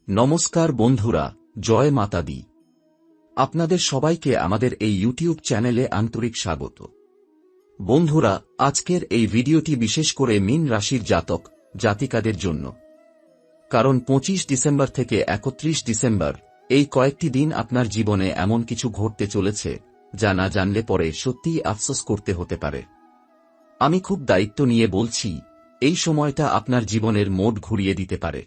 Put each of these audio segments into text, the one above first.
নমস্কার বন্ধুরা, জয় মাতা দি। আপনাদের সবাইকে আমাদের এই ইউটিউব চ্যানেলে আন্তরিক স্বাগত। বন্ধুরা, আজকের এই ভিডিওটি বিশেষ করে মীন রাশির জাতক জাতিকাদের জন্য। কারণ 25 ডিসেম্বর থেকে 31 ডিসেম্বর এই কয়েকটি দিন আপনার জীবনে এমন কিছু ঘটতে চলেছে যা না জানলে পরে সত্যিই আফসোস করতে হতে পারে। আমি খুব দায়িত্ব নিয়ে বলছি, এই সময়টা আপনার জীবনের মোড় ঘুরিয়ে দিতে পারে।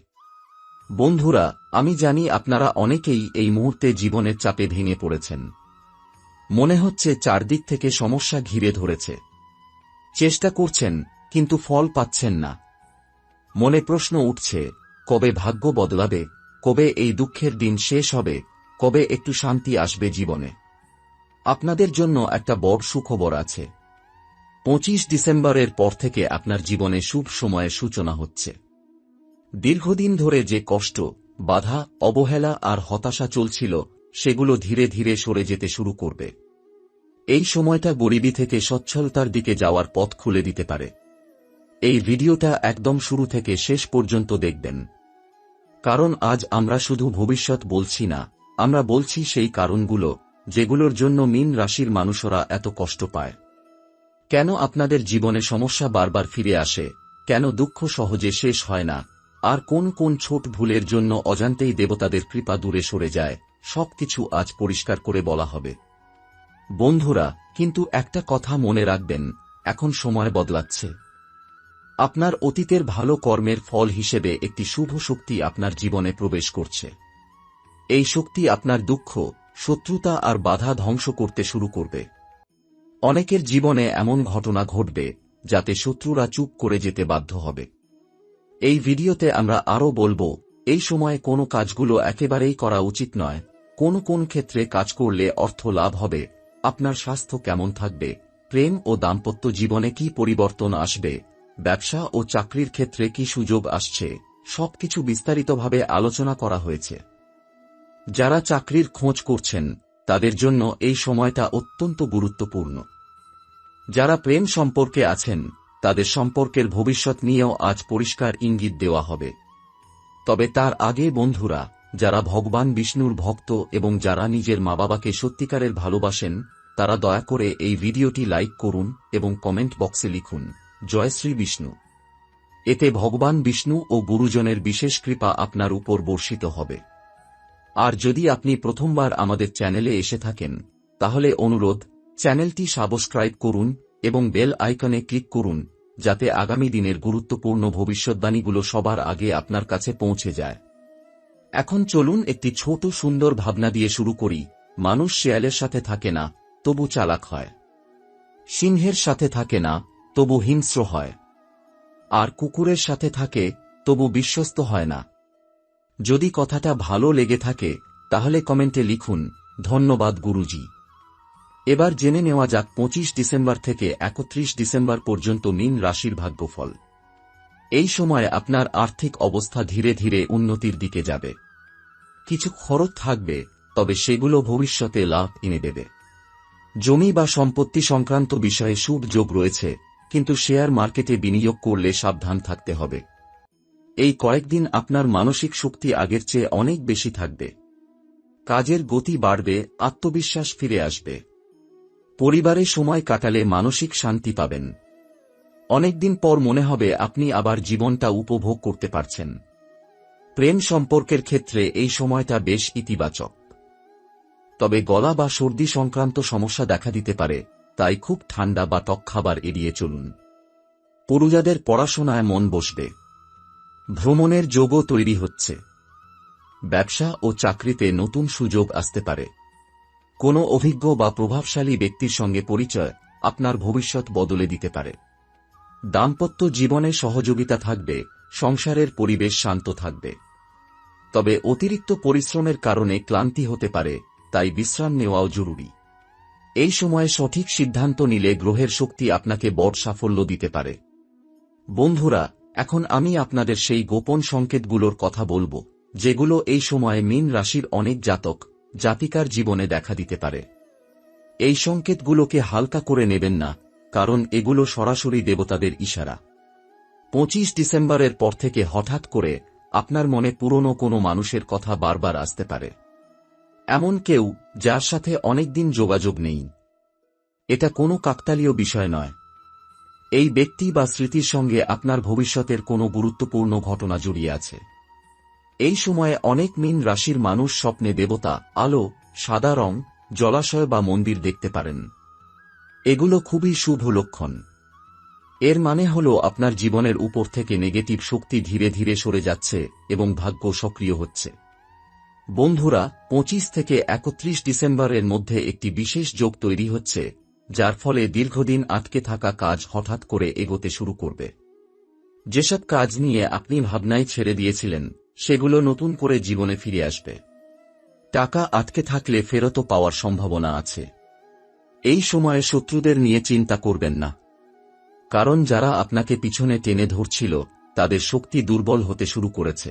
বন্ধুরা, আমি জানি আপনারা অনেকেই এই মুহূর্তে জীবনের চাপে ভেঙে পড়েছেন। মনে হচ্ছে চারদিক থেকে সমস্যা ঘিরে ধরেছে। চেষ্টা করছেন কিন্তু ফল পাচ্ছেন না। মনে প্রশ্ন উঠছে, কবে ভাগ্য বদলাবে, কবে এই দুঃখের দিন শেষ হবে, কবে একটু শান্তি আসবে জীবনে। আপনাদের জন্য একটা বড় সুখবর আছে। 25 ডিসেম্বরের পর থেকে আপনার জীবনে শুভ সময়ের সূচনা হচ্ছে। দীর্ঘদিন ধরে যে কষ্ট, বাধা, অবহেলা আর হতাশা চলছিল সেগুলো ধীরে ধীরে সরে যেতে শুরু করবে। এই সময়টা গরিবি থেকে সচ্ছলতার দিকে যাওয়ার পথ খুলে দিতে পারে। এই ভিডিওটা একদম শুরু থেকে শেষ পর্যন্ত দেখবেন। কারণ আজ আমরা শুধু ভবিষ্যৎ বলছি না, আমরা বলছি সেই কারণগুলো যেগুলোর জন্য মীন রাশির মানুষরা এত কষ্ট পায়। কেন আপনাদের জীবনে সমস্যা বারবার ফিরে আসে, কেন দুঃখ সহজে শেষ হয় না, আর কোন কোন ছোট ভুলের জন্য অজান্তেই দেবতাদের কৃপা দূরে সরে যায়, সবকিছু আজ পরিষ্কার করে বলা হবে। বন্ধুরা, কিন্তু একটা কথা মনে রাখবেন, এখন সময় বদলাচ্ছে। আপনার অতীতের ভালো কর্মের ফল হিসেবে একটি শুভ শক্তি আপনার জীবনে প্রবেশ করছে। এই শক্তি আপনার দুঃখ, শত্রুতা আর বাধা ধ্বংস করতে শুরু করবে। অনেকের জীবনে এমন ঘটনা ঘটবে যাতে শত্রুরা চুপ করে যেতে বাধ্য হবে। এই ভিডিওতে আমরা আরও বলবো, এই সময়ে কোন কাজগুলো একেবারেই করা উচিত নয়, কোন কোন ক্ষেত্রে কাজ করলে অর্থ লাভ হবে, আপনার স্বাস্থ্য কেমন থাকবে, প্রেম ও দাম্পত্য জীবনে কি পরিবর্তন আসবে, ব্যবসা ও চাকরির ক্ষেত্রে কি সুযোগ আসছে, সবকিছু বিস্তারিতভাবে আলোচনা করা হয়েছে। যারা চাকরির খোঁজ করছেন তাদের জন্য এই সময়টা অত্যন্ত গুরুত্বপূর্ণ। যারা প্রেম সম্পর্কে আছেন তাদের সম্পর্কের ভবিষ্যৎ নিয়েও আজ পরিষ্কার ইঙ্গিত দেওয়া হবে। তবে তার আগে বন্ধুরা, যারা ভগবান বিষ্ণুর ভক্ত এবং যারা নিজের মা বাবাকে সত্যিকারের ভালোবাসেন, তারা দয়া করে এই ভিডিওটি লাইক করুন এবং কমেন্ট বক্সে লিখুন, জয় শ্রী বিষ্ণু। এতে ভগবান বিষ্ণু ও গুরুজনের বিশেষ কৃপা আপনার উপর বর্ষিত হবে। আর যদি আপনি প্রথমবার আমাদের চ্যানেলে এসে থাকেন, তাহলে অনুরোধ, চ্যানেলটি সাবস্ক্রাইব করুন এবং বেল আইকনে ক্লিক করুন, যাতে আগামী দিনের গুরুত্বপূর্ণ ভবিষ্যদ্বাণীগুলো সবার আগে আপনার কাছে পৌঁছে যায়। এখন চলুন একটি ছোট সুন্দর ভাবনা দিয়ে শুরু করি। মানুষ শেয়ালের সাথে থাকে না, তবু চালাক হয়। সিংহের সাথে থাকে না, তবু হিংস্র হয়। আর কুকুরের সাথে থাকে, তবু বিশ্বস্ত হয় না। যদি কথাটা ভালো লেগে থাকে তাহলে কমেন্টে লিখুন, ধন্যবাদ গুরুজি। এবার জেনে নেওয়া যাক 25 ডিসেম্বর থেকে 31 ডিসেম্বর পর্যন্ত মীন রাশির ভাগ্যফল। এই সময়ে আপনার আর্থিক অবস্থা ধীরে ধীরে উন্নতির দিকে যাবে। কিছু খরচ থাকবে, তবে সেগুলো ভবিষ্যতে লাভ এনে দেবে। জমি বা সম্পত্তি সংক্রান্ত বিষয়ে শুভ যোগ রয়েছে, কিন্তু শেয়ার মার্কেটে বিনিয়োগ করলে সাবধান থাকতে হবে। এই কয়েকদিন আপনার মানসিক শক্তি আগের চেয়ে অনেক বেশি থাকবে। কাজের গতি বাড়বে, আত্মবিশ্বাস ফিরে আসবে। পরিবারে সময় কাটালে মানসিক শান্তি পাবেন। অনেকদিন পর মনে হবে আপনি আবার জীবনটা উপভোগ করতে পারছেন। প্রেম সম্পর্কের ক্ষেত্রে এই সময়টা বেশ ইতিবাচক। তবে গলা বা সর্দি সংক্রান্ত সমস্যা দেখা দিতে পারে, তাই খুব ঠান্ডা বা টক খাবার এড়িয়ে চলুন। পুরুষদের পড়াশোনায় মন বসবে। ভ্রমণের যোগও তৈরি হচ্ছে। ব্যবসা ও চাকরিতে নতুন সুযোগ আসতে পারে। কোনো অভিজ্ঞ বা প্রভাবশালী ব্যক্তির সঙ্গে পরিচয় আপনার ভবিষ্যৎ বদলে দিতে পারে। দাম্পত্য জীবনে সহযোগিতা থাকবে, সংসারের পরিবেশ শান্ত থাকবে। তবে অতিরিক্ত পরিশ্রমের কারণে ক্লান্তি হতে পারে, তাই বিশ্রাম নেওয়াও জরুরি। এই সময়ে সঠিক সিদ্ধান্ত নিলে গ্রহের শক্তি আপনাকে বড় সাফল্য দিতে পারে। বন্ধুরা, এখন আমি আপনাদের সেই গোপন সংকেতগুলোর কথা বলবো, যেগুলো এই সময়ে মীন রাশির অনেক জাতক জাতিকার জীবনে দেখা দিতে পারে। এই সংকেতগুলোকে হালকা করে নেবেন না, কারণ এগুলো সরাসরি দেবতাদের ইশারা। 25 ডিসেম্বরের পর থেকে হঠাৎ করে আপনার মনে পুরনো কোনো মানুষের কথা বারবার আসতে পারে। এমন কেউ যার সাথে অনেকদিন যোগাযোগ নেই। এটা কোনো কাকতালীয় বিষয় নয়। এই ব্যক্তি বা স্মৃতির সঙ্গে আপনার ভবিষ্যতের কোনো গুরুত্বপূর্ণ ঘটনা জড়িয়ে আছে। এই সময়ে অনেক মীন রাশির মানুষ স্বপ্নে দেবতা, আলো, সাদা রং, জলাশয় বা মন্দির দেখতে পারেন। এগুলো খুবই শুভ লক্ষণ। এর মানে হল আপনার জীবনের উপর থেকে নেগেটিভ শক্তি ধীরে ধীরে সরে যাচ্ছে এবং ভাগ্য সক্রিয় হচ্ছে। বন্ধুরা, 25 থেকে 31 ডিসেম্বরের মধ্যে একটি বিশেষ যোগ তৈরি হচ্ছে, যার ফলে দীর্ঘদিন আটকে থাকা কাজ হঠাৎ করে এগোতে শুরু করবে। যেসব কাজ নিয়ে আপনি ভাবনায় ছেড়ে দিয়েছিলেন, সেগুলো নতুন করে জীবনে ফিরে আসবে। টাকা আটকে থাকলে ফেরত পাওয়ার সম্ভাবনা আছে। এই সময়ে শত্রুদের নিয়ে চিন্তা করবেন না, কারণ যারা আপনাকে পিছনে টেনে ধরছিল তাদের শক্তি দুর্বল হতে শুরু করেছে।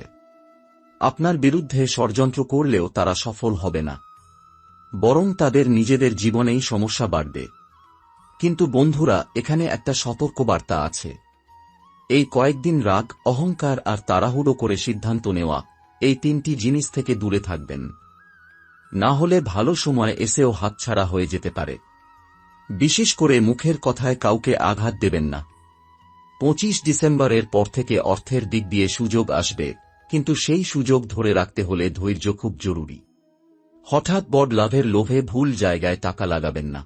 আপনার বিরুদ্ধে ষড়যন্ত্র করলেও তারা সফল হবে না, বরং তাদের নিজেদের জীবনেই সমস্যা বাড়বে। কিন্তু বন্ধুরা, এখানে একটা সতর্কবার্তা আছে। এই কয়েকদিন রাগ, অহংকার আর তাড়াহুড়ো করে সিদ্ধান্ত নেওয়া, এই তিনটি জিনিস থেকে দূরে থাকবেন। না হলে ভালো সময় এসেও হাতছাড়া হয়ে যেতে পারে। বিশেষ করে মুখের কথায় কাউকে আঘাত দেবেন না। 25 ডিসেম্বরের পর থেকে অর্থের দিক দিয়ে সুযোগ আসবে, কিন্তু সেই সুযোগ ধরে রাখতে হলে ধৈর্য খুব জরুরি। হঠাৎ বড় লাভের লোভে ভুল জায়গায় টাকা লাগাবেন না।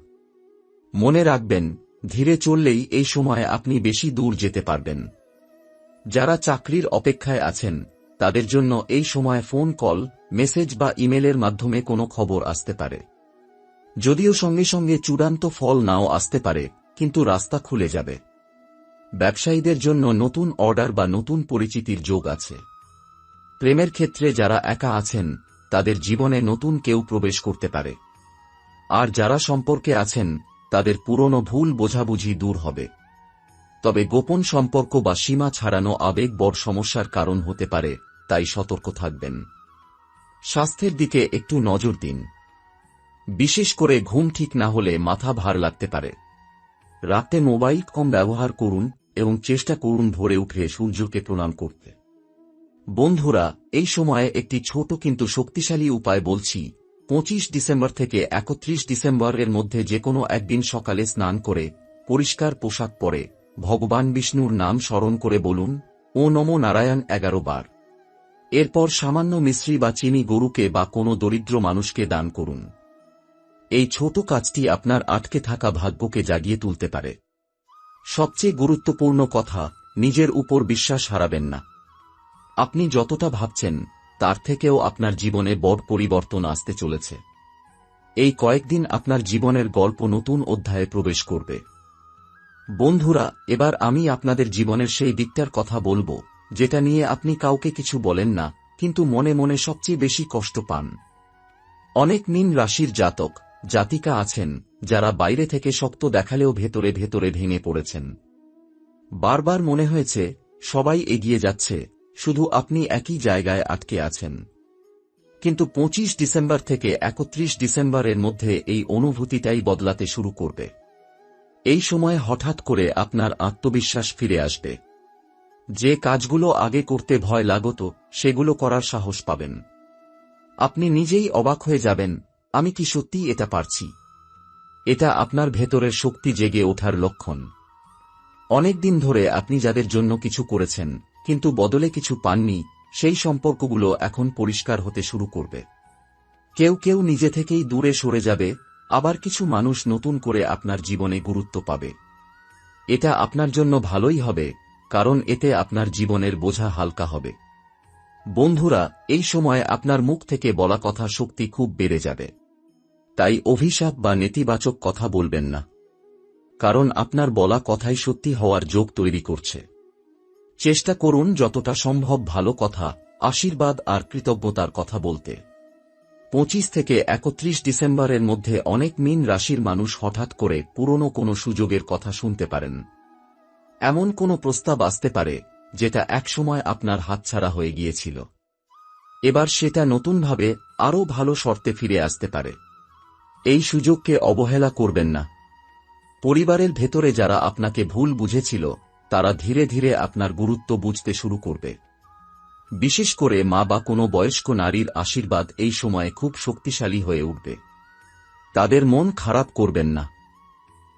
মনে রাখবেন, ধীরে চললেই এই সময়ে আপনি বেশি দূর যেতে পারবেন। যারা চাকরির অপেক্ষায় আছেন, তাদের জন্য এই সময় ফোন কল, মেসেজ বা ইমেলের মাধ্যমে কোনো খবর আসতে পারে। যদিও সঙ্গে সঙ্গে চূড়ান্ত ফল নাও আসতে পারে, কিন্তু রাস্তা খুলে যাবে। ব্যবসায়ীদের জন্য নতুন অর্ডার বা নতুন পরিচিতির যোগ আছে। প্রেমের ক্ষেত্রে যারা একা আছেন, তাদের জীবনে নতুন কেউ প্রবেশ করতে পারে। আর যারা সম্পর্কে আছেন, তাদের পুরনো ভুল বোঝাবুঝি দূর হবে। তবে গোপন সম্পর্ক বা সীমা ছাড়ানো আবেগ বড় সমস্যার কারণ হতে পারে, তাই সতর্ক থাকবেন। স্বাস্থ্যের দিকে একটু নজর দিন। বিশেষ করে ঘুম ঠিক না হলে মাথা ভার লাগতে পারে। রাতে মোবাইল কম ব্যবহার করুন এবং চেষ্টা করুন ভোরে উঠে সূর্যকে প্রণাম করতে। বন্ধুরা, এই সময়ে একটি ছোট কিন্তু শক্তিশালী উপায় বলছি। 25 ডিসেম্বর থেকে 31 ডিসেম্বরের মধ্যে যে কোনো একদিন সকালে স্নান করে পরিষ্কার পোশাক পরে ভগবান বিষ্ণুর নাম স্মরণ করে বলুন, ও নমো নারায়ণ 11 বার। এরপর সামান্য মিশ্রি বা চিনি গরুকে বা কোনো দরিদ্র মানুষকে দান করুন। এই ছোট কাজটি আপনার আটকে থাকা ভাগ্যকে জাগিয়ে তুলতে পারে। সবচেয়ে গুরুত্বপূর্ণ কথা, নিজের উপর বিশ্বাস হারাবেন না। আপনি যতটা ভাবছেন, তার থেকেও আপনার জীবনে বড় পরিবর্তন আসতে চলেছে। এই কয়েকদিন আপনার জীবনের গল্প নতুন অধ্যায়ে প্রবেশ করবে। বন্ধুরা, এবার আমি আপনাদের জীবনের সেই দিকটার কথা বলবো, যেটা নিয়ে আপনি কাউকে কিছু বলেন না, কিন্তু মনে মনে সবচেয়ে বেশি কষ্ট পান। অনেক মীন রাশির জাতক জাতিকা আছেন, যারা বাইরে থেকে শক্ত দেখালেও ভেতরে ভেতরে ভেঙে পড়েছেন। বারবার মনে হয়েছে সবাই এগিয়ে যাচ্ছে, শুধু আপনি একই জায়গায় আটকে আছেন। কিন্তু 25 ডিসেম্বর থেকে 31 ডিসেম্বরের মধ্যে এই অনুভূতিটাই বদলাতে শুরু করবে। এই সময় হঠাৎ করে আপনার আত্মবিশ্বাস ফিরে আসবে। যে কাজগুলো আগে করতে ভয় লাগত, সেগুলো করার সাহস পাবেন। আপনি নিজেই অবাক হয়ে যাবেন, আমি কি সত্যিই এটা পারছি? এটা আপনার ভেতরের শক্তি জেগে ওঠার লক্ষণ। অনেকদিন ধরে আপনি যাদের জন্য কিছু করেছেন, কিন্তু বদলে কিছু পাননি, সেই সম্পর্কগুলো এখন পরিষ্কার হতে শুরু করবে। কেউ কেউ নিজে থেকেই দূরে সরে যাবে, আবার কিছু মানুষ নতুন করে আপনার জীবনে গুরুত্ব পাবে। এটা আপনার জন্য ভালোই হবে, কারণ এতে আপনার জীবনের বোঝা হালকা হবে। বন্ধুরা, এই সময় আপনার মুখ থেকে বলা কথা শক্তি খুব বেড়ে যাবে। তাই অভিশাপ বা নেতিবাচক কথা বলবেন না, কারণ আপনার বলা কথাই সত্যি হওয়ার যোগ তৈরি করছে। চেষ্টা করুন যতটা সম্ভব ভালো কথা, আশীর্বাদ আর কৃতজ্ঞতার কথা বলতে। 25 থেকে 31 ডিসেম্বরের মধ্যে অনেক মীন রাশির মানুষ হঠাৎ করে পুরনো কোনো সুযোগের কথা শুনতে পারেন। এমন কোনো প্রস্তাব আসতে পারে, যেটা একসময় আপনার হাতছাড়া হয়ে গিয়েছিল। এবার সেটা নতুনভাবে আরও ভালো শর্তে ফিরে আসতে পারে। এই সুযোগকে অবহেলা করবেন না। পরিবারের ভেতরে যারা আপনাকে ভুল বুঝেছিল, তারা ধীরে ধীরে আপনার গুরুত্ব বুঝতে শুরু করবে। বিশেষ করে মা বা কোনো বয়স্ক নারীর আশীর্বাদ এই সময়ে খুব শক্তিশালী হয়ে উঠবে। তাদের মন খারাপ করবেন না।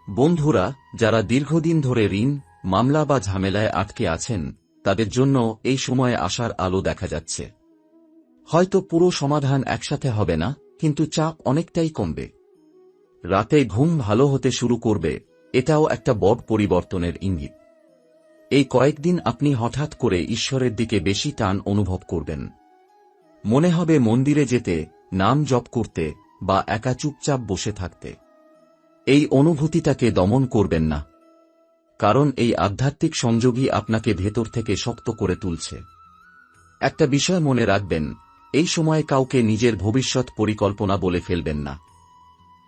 বন্ধুরা, যারা দীর্ঘদিন ধরে ঋণ, মামলা বা ঝামেলায় আটকে আছেন, তাদের জন্য এই সময়ে আশার আলো দেখা যাচ্ছে। হয়তো পুরো সমাধান একসাথে হবে না, কিন্তু চাপ অনেকটাই কমবে। রাতে ঘুম ভালো হতে শুরু করবে, এটাও একটা বড় পরিবর্তনের ইঙ্গিত। এই কয়েকদিন আপনি হঠাৎ করে ঈশ্বরের দিকে বেশি টান অনুভব করবেন। মনে হবে মন্দিরে যেতে, নাম জপ করতে বা একা চুপচাপ বসে থাকতে। এই অনুভূতিটাকে দমন করবেন না, কারণ এই আধ্যাত্মিক সংযোগই আপনাকে ভেতর থেকে শক্ত করে তুলছে। একটা বিষয় মনে রাখবেন, এই সময়ে কাউকে নিজের ভবিষ্যৎ পরিকল্পনা বলে ফেলবেন না।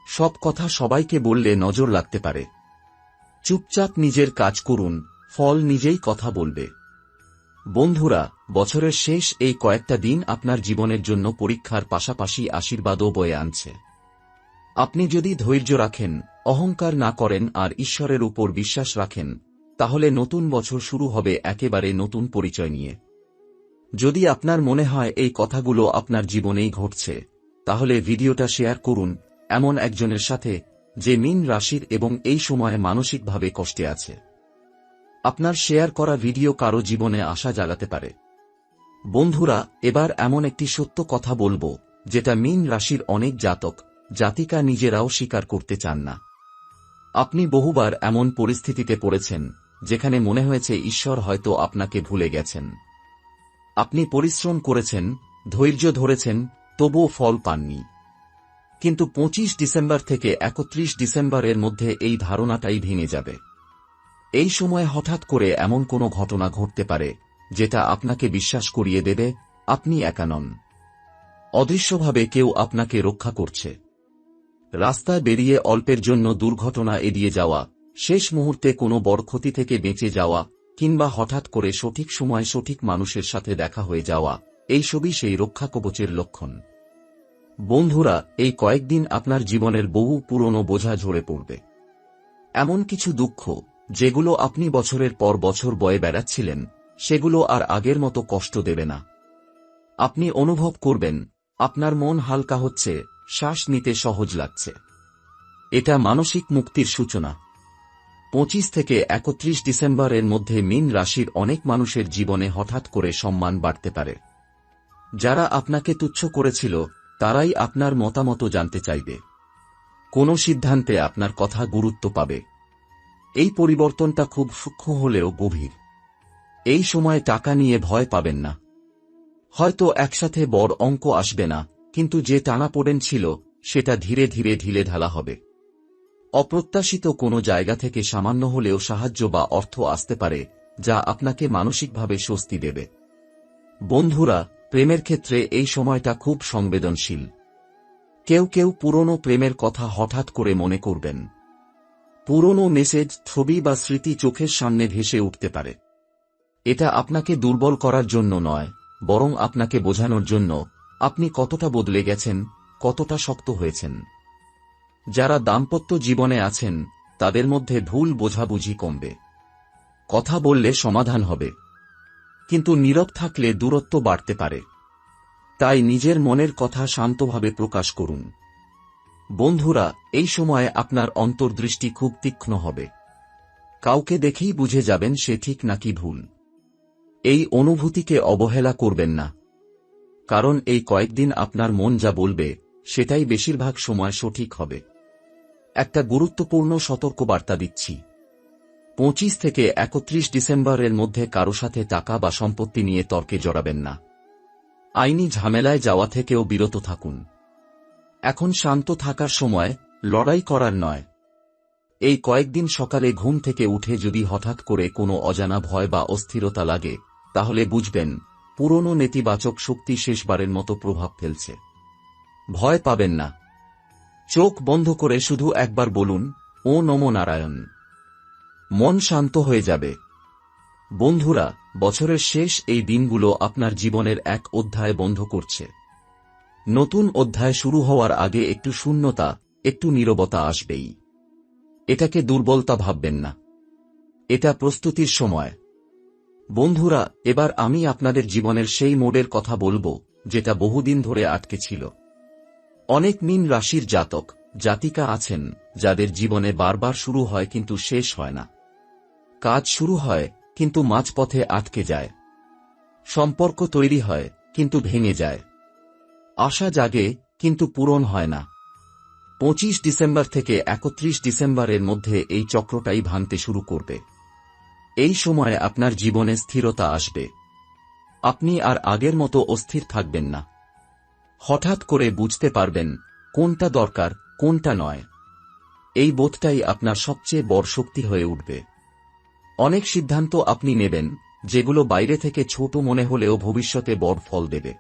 সব কথা সবাইকে বললে নজর লাগতে পারে। চুপচাপ নিজের কাজ করুন, ফল নিজেই কথা বলবে। বন্ধুরা, বছরের শেষ এই কয়েকটা দিন আপনার জীবনের জন্য পরীক্ষার পাশাপাশি আশীর্বাদও বয়ে আনছে। আপনি যদি ধৈর্য রাখেন, অহংকার না করেন আর ঈশ্বরের উপর বিশ্বাস রাখেন, তাহলে নতুন বছর শুরু হবে একেবারে নতুন পরিচয় নিয়ে। যদি আপনার মনে হয় এই কথাগুলো আপনার জীবনেই ঘটছে, তাহলে ভিডিওটা শেয়ার করুন এমন একজনের সাথে যে মীন রাশির এবং এই সময়ে মানসিকভাবে কষ্টে আছে। আপনার শেয়ার করা ভিডিও কারো জীবনে আশা জাগাতে পারে। বন্ধুরা, এবার এমন একটি সত্য কথা বলবো, যেটা মীন রাশির অনেক জাতক জাতিকা নিজেরাও স্বীকার করতে চান না। আপনি বহুবার এমন পরিস্থিতিতে পড়েছেন যেখানে মনে হয়েছে ঈশ্বর হয়তো আপনাকে ভুলে গেছেন। আপনি পরিশ্রম করেছেন, ধৈর্য ধরেছেন, তবুও ফল পাননি। কিন্তু 25 ডিসেম্বর থেকে 31 ডিসেম্বরের মধ্যে এই ধারণাটাই ভেঙে যাবে। এই সময় হঠাৎ করে এমন কোনো ঘটনা ঘটতে পারে যেটা আপনাকে বিশ্বাস করিয়ে দেবে আপনি একা নন। অদৃশ্যভাবে কেউ আপনাকে রক্ষা করছে। রাস্তায় বেরিয়ে অল্পের জন্য দুর্ঘটনা এড়িয়ে যাওয়া, শেষ মুহূর্তে কোনো বড় ক্ষতি থেকে বেঁচে যাওয়া, কিংবা হঠাৎ করে সঠিক সময় সঠিক মানুষের সাথে দেখা হয়ে যাওয়া, এইসবই সেই রক্ষা কবচের লক্ষণ। বন্ধুরা, এই কয়েকদিন আপনার জীবনের বহু পুরনো বোঝা ঝরে পড়বে। এমন কিছু দুঃখ যেগুলো আপনি বছরের পর বছর বয়ে বেড়াচ্ছিলেন, সেগুলো আর আগের মতো কষ্ট দেবে না। আপনি অনুভব করবেন আপনার মন হালকা হচ্ছে, শ্বাস নিতে সহজ লাগছে। এটা মানসিক মুক্তির সূচনা। 25 থেকে 31 ডিসেম্বরের মধ্যে মীন রাশির অনেক মানুষের জীবনে হঠাৎ করে সম্মান বাড়তে পারে। যারা আপনাকে তুচ্ছ করেছিল, তারাই আপনার মতামত জানতে চাইবে। কোনো সিদ্ধান্তে আপনার কথা গুরুত্ব পাবে। এই পরিবর্তনটা খুব সূক্ষ্ম হলেও গভীর। এই সময় টাকা নিয়ে ভয় পাবেন না। হয়তো একসাথে বড় অঙ্ক আসবে না, কিন্তু যে টানাপোড়েন ছিল সেটা ধীরে ধীরে ঢিলেঢালা হবে। অপ্রত্যাশিত কোনো জায়গা থেকে সামান্য হলেও সাহায্য বা অর্থ আসতে পারে, যা আপনাকে মানসিকভাবে স্বস্তি দেবে। বন্ধুরা, প্রেমের ক্ষেত্রে এই সময়টা খুব সংবেদনশীল। কেউ কেউ পুরনো প্রেমের কথা হঠাৎ করে মনে করবেন। পুরনো মেসেজ, ছবি বা স্মৃতি চোখের সামনে ভেসে উঠতে পারে। এটা আপনাকে দুর্বল করার জন্য নয়, বরং আপনাকে বোঝানোর জন্য আপনি কতটা বদলে গেছেন, কতটা শক্ত হয়েছেন। যারা দাম্পত্য জীবনে আছেন, তাদের মধ্যে ভুল বোঝাবুঝি কমবে। কথা বললে সমাধান হবে, কিন্তু নীরব থাকলে দূরত্ব বাড়তে পারে। তাই নিজের মনের কথা শান্তভাবে প্রকাশ করুন। বন্ধুরা, এই সময়ে আপনার অন্তর্দৃষ্টি খুব তীক্ষ্ণ হবে। কাউকে দেখেই বুঝে যাবেন সে ঠিক নাকি ভুল। এই অনুভূতিকে অবহেলা করবেন না, কারণ এই কয়েকদিন আপনার মন যা বলবে সেটাই বেশিরভাগ সময় সঠিক হবে। একটা গুরুত্বপূর্ণ সতর্কবার্তা দিচ্ছি। 25 থেকে 31 ডিসেম্বরের মধ্যে কারো সাথে টাকা বা সম্পত্তি নিয়ে তর্কে জড়াবেন না। আইনি ঝামেলায় যাওয়া থেকেও বিরত থাকুন। এখন শান্ত থাকার সময়, লড়াই করার নয়। এই কয়েকদিন সকালে ঘুম থেকে উঠে যদি হঠাৎ করে কোনো অজানা ভয় বা অস্থিরতা লাগে, তাহলে বুঝবেন পুরনো নেতিবাচক শক্তি শেষবারের মতো প্রভাব ফেলছে। ভয় পাবেন না। চোখ বন্ধ করে শুধু একবার বলুন, ও নমো নারায়ণ। মন শান্ত হয়ে যাবে। বন্ধুরা, বছরের শেষ এই দিনগুলো আপনার জীবনের এক অধ্যায় বন্ধ করছে। নতুন অধ্যায় শুরু হওয়ার আগে একটু শূন্যতা, একটু নীরবতা আসবেই। এটাকে দুর্বলতা ভাববেন না। এটা প্রস্তুতির সময়। বন্ধুরা, এবার আমি আপনাদের জীবনের সেই মোড়ের কথা বলবো যেটা বহুদিন ধরে আটকে ছিল। অনেক মীন রাশির জাতক জাতিকা আছেন যাদের জীবনে বারবার শুরু হয় কিন্তু শেষ হয় না। কাজ শুরু হয় কিন্তু মাঝপথে আটকে যায়। সম্পর্ক তৈরি হয় কিন্তু ভেঙে যায়। আশা জাগে কিন্তু পূরণ হয় না। 25 ডিসেম্বর থেকে 31 ডিসেম্বরের মধ্যে এই চক্রটাই ভাঙতে শুরু করবে। এই সময়ে আপনার জীবনে স্থিরতা আসবে। আপনি আর আগের মতো অস্থির থাকবেন না। হঠাৎ করে বুঝতে পারবেন কোনটা দরকার কোনটা নয়। এই বোধটাই আপনার সবচেয়ে বড় শক্তি হয়ে উঠবে। অনেক সিদ্ধান্ত আপনি নেবেন যেগুলো বাইরে থেকে ছোট মনে হলেও ভবিষ্যতে বড় ফল দেবে।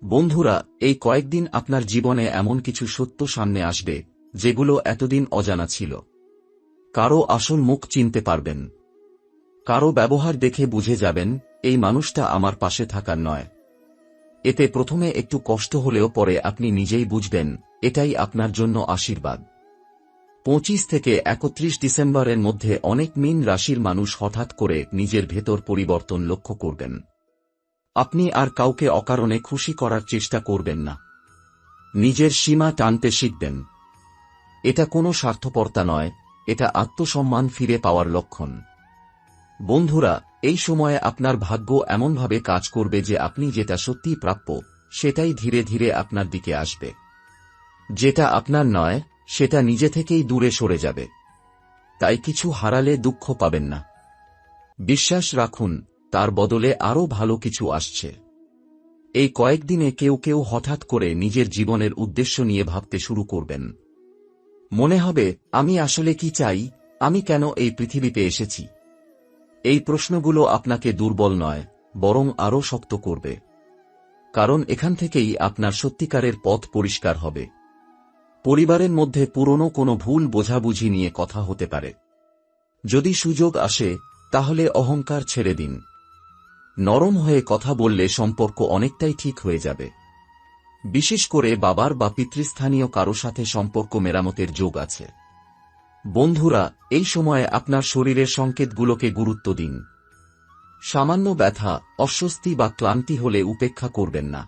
বন্ধুরা, এই কয়েকদিন আপনার জীবনে এমন কিছু সত্য সামনে আসবে যেগুলো এতদিন অজানা ছিল। কারো আসল মুখ চিনতে পারবেন। কারো ব্যবহার দেখে বুঝে যাবেন এই মানুষটা আমার পাশে থাকার নয়। এতে প্রথমে একটু কষ্ট হলেও পরে আপনি নিজেই বুঝবেন এটাই আপনার জন্য আশীর্বাদ। 25 থেকে 31 ডিসেম্বরের মধ্যে অনেক মীন রাশির মানুষ হঠাৎ করে নিজের ভেতর পরিবর্তন লক্ষ্য করবেন। আপনি আর কাউকে অকারণে খুশি করার চেষ্টা করবেন না। নিজের সীমা টানতে শিখবেন। এটা কোনো স্বার্থপরতা নয়, এটা আত্মসম্মান ফিরে পাওয়ার লক্ষণ। বন্ধুরা, এই সময়ে আপনার ভাগ্য এমনভাবে কাজ করবে যে আপনি যেটা সত্যিই প্রাপ্য সেটাই ধীরে ধীরে আপনার দিকে আসবে। যেটা আপনার নয় সেটা নিজে থেকেই দূরে সরে যাবে। তাই কিছু হারালে দুঃখ পাবেন না। বিশ্বাস রাখুন, তার বদলে আরও ভালো কিছু আসছে। এই কয়েকদিনে কেউ কেউ হঠাৎ করে নিজের জীবনের উদ্দেশ্য নিয়ে ভাবতে শুরু করবেন। মনে হবে, আমি আসলে কি চাই, আমি কেন এই পৃথিবীতে এসেছি? এই প্রশ্নগুলো আপনাকে দুর্বল নয়, বরং আরও শক্ত করবে। কারণ এখান থেকেই আপনার সত্যিকারের পথ পরিষ্কার হবে। পরিবারের মধ্যে পুরনো কোনো ভুল বোঝাবুঝি নিয়ে কথা হতে পারে। যদি সুযোগ আসে তাহলে অহংকার ছেড়ে দিন। নরম হয়ে কথা বললে সম্পর্ক অনেকটাই ঠিক হয়ে যাবে। বিশেষ করে বাবার বা পিতৃস্থানীয় কারো সাথে সম্পর্ক মেরামতের যোগ আছে। বন্ধুরা, এই সময়ে আপনার শরীরের সংকেতগুলোকে গুরুত্ব দিন। সামান্য ব্যথা, অস্বস্তি বা ক্লান্তি হলে উপেক্ষা করবেন না।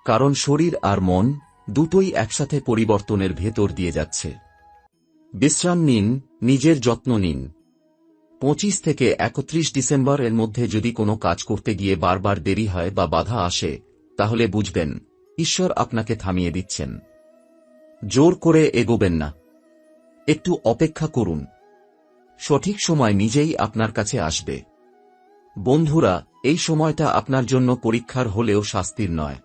কারণ শরীর আর মন দুটোই একসাথে পরিবর্তনের ভেতর দিয়ে যাচ্ছে। বিশ্রাম নিন, নিজের যত্ন নিন। 25 থেকে 31 ডিসেম্বরের মধ্যে যদি কোনো কাজ করতে গিয়ে বারবার দেরি হয় বা বাধা আসে, তাহলে বুঝবেন ঈশ্বর আপনাকে থামিয়ে দিচ্ছেন। জোর করে এগোবেন না। একটু অপেক্ষা করুন। সঠিক সময় নিজেই আপনার কাছে আসবে। বন্ধুরা, এই সময়টা আপনার জন্য পরীক্ষার হলেও শাস্তির নয়।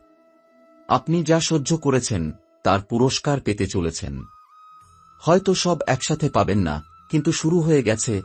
আপনি যা সহ্য করেছেন তার পুরস্কার পেতে চলেছেন। হয়তো সব একসাথে পাবেন না, কিন্তু শুরু হয়ে গেছে